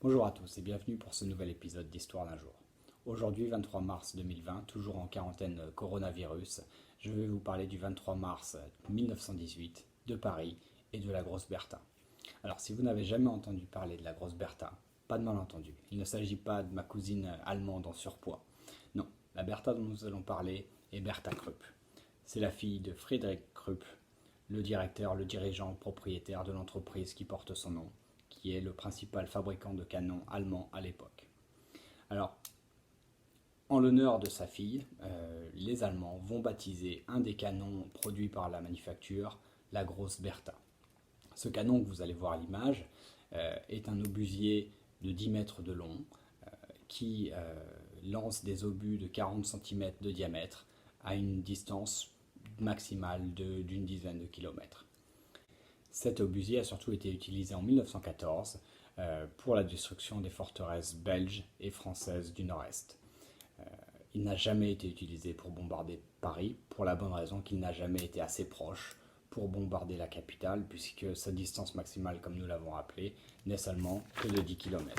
Bonjour à tous et bienvenue pour ce nouvel épisode d'Histoire d'un jour. Aujourd'hui, 23 mars 2020, toujours en quarantaine coronavirus, je vais vous parler du 23 mars 1918, de Paris et de la Grosse Bertha. Alors, si vous n'avez jamais entendu parler de la Grosse Bertha, pas de malentendu. Il ne s'agit pas de ma cousine allemande en surpoids. Non, la Bertha dont nous allons parler est Bertha Krupp. C'est la fille de Friedrich Krupp, le directeur, le dirigeant, propriétaire de l'entreprise qui porte son nom, qui est le principal fabricant de canons allemand à l'époque. Alors, en l'honneur de sa fille, les Allemands vont baptiser un des canons produits par la manufacture la Grosse Bertha. Ce canon que vous allez voir à l'image est un obusier de 10 mètres de long qui lance des obus de 40 cm de diamètre à une distance maximale d'une dizaine de kilomètres. Cet obusier a surtout été utilisé en 1914 pour la destruction des forteresses belges et françaises du Nord-Est. Il n'a jamais été utilisé pour bombarder Paris, pour la bonne raison qu'il n'a jamais été assez proche pour bombarder la capitale, puisque sa distance maximale, comme nous l'avons appelé, n'est seulement que de 10 km.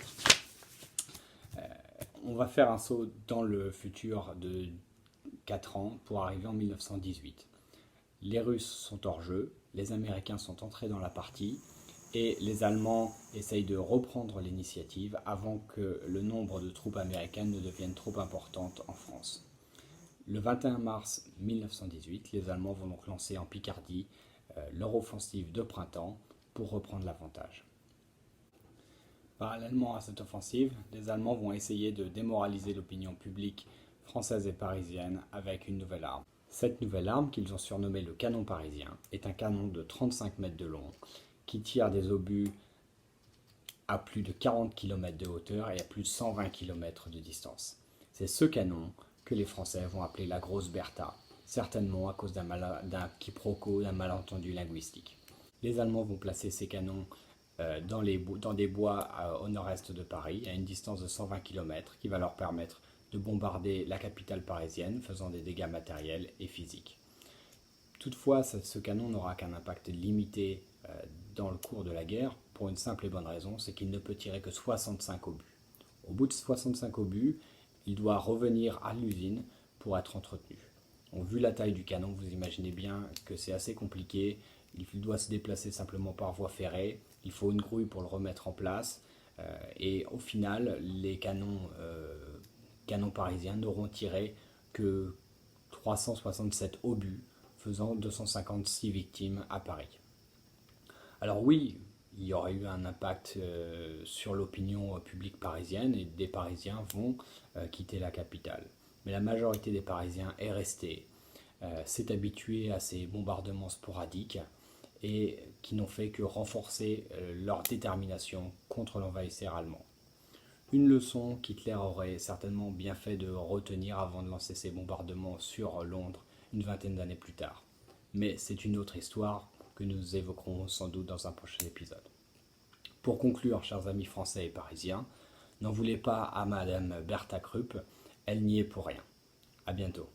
On va faire un saut dans le futur de 4 ans pour arriver en 1918. Les Russes sont hors jeu, les Américains sont entrés dans la partie et les Allemands essayent de reprendre l'initiative avant que le nombre de troupes américaines ne devienne trop importante en France. Le 21 mars 1918, les Allemands vont donc lancer en Picardie leur offensive de printemps pour reprendre l'avantage. Parallèlement à cette offensive, les Allemands vont essayer de démoraliser l'opinion publique française et parisienne avec une nouvelle arme. Cette nouvelle arme, qu'ils ont surnommée le canon parisien, est un canon de 35 mètres de long qui tire des obus à plus de 40 km de hauteur et à plus de 120 km de distance. C'est ce canon que les Français vont appeler la Grosse Bertha, certainement à cause d'un quiproquo, d'un malentendu linguistique. Les Allemands vont placer ces canons dans des bois au nord-est de Paris, à une distance de 120 km, qui va leur permettre de bombarder la capitale parisienne, faisant des dégâts matériels et physiques. Toutefois, ce canon n'aura qu'un impact limité dans le cours de la guerre, pour une simple et bonne raison, c'est qu'il ne peut tirer que 65 obus. Au bout de 65 obus, il doit revenir à l'usine pour être entretenu. Donc, vu la taille du canon, vous imaginez bien que c'est assez compliqué. Il doit se déplacer simplement par voie ferrée. Il faut une grouille pour le remettre en place. Et au final, les canons parisiens n'auront tiré que 367 obus, faisant 256 victimes à Paris. Alors oui, il y aurait eu un impact sur l'opinion publique parisienne et des Parisiens vont quitter la capitale. Mais la majorité des Parisiens est restée, s'est habituée à ces bombardements sporadiques et qui n'ont fait que renforcer leur détermination contre l'envahisseur allemand. Une leçon qu'Hitler aurait certainement bien fait de retenir avant de lancer ses bombardements sur Londres une vingtaine d'années plus tard. Mais c'est une autre histoire que nous évoquerons sans doute dans un prochain épisode. Pour conclure, chers amis français et parisiens, n'en voulez pas à Madame Bertha Krupp, elle n'y est pour rien. À bientôt.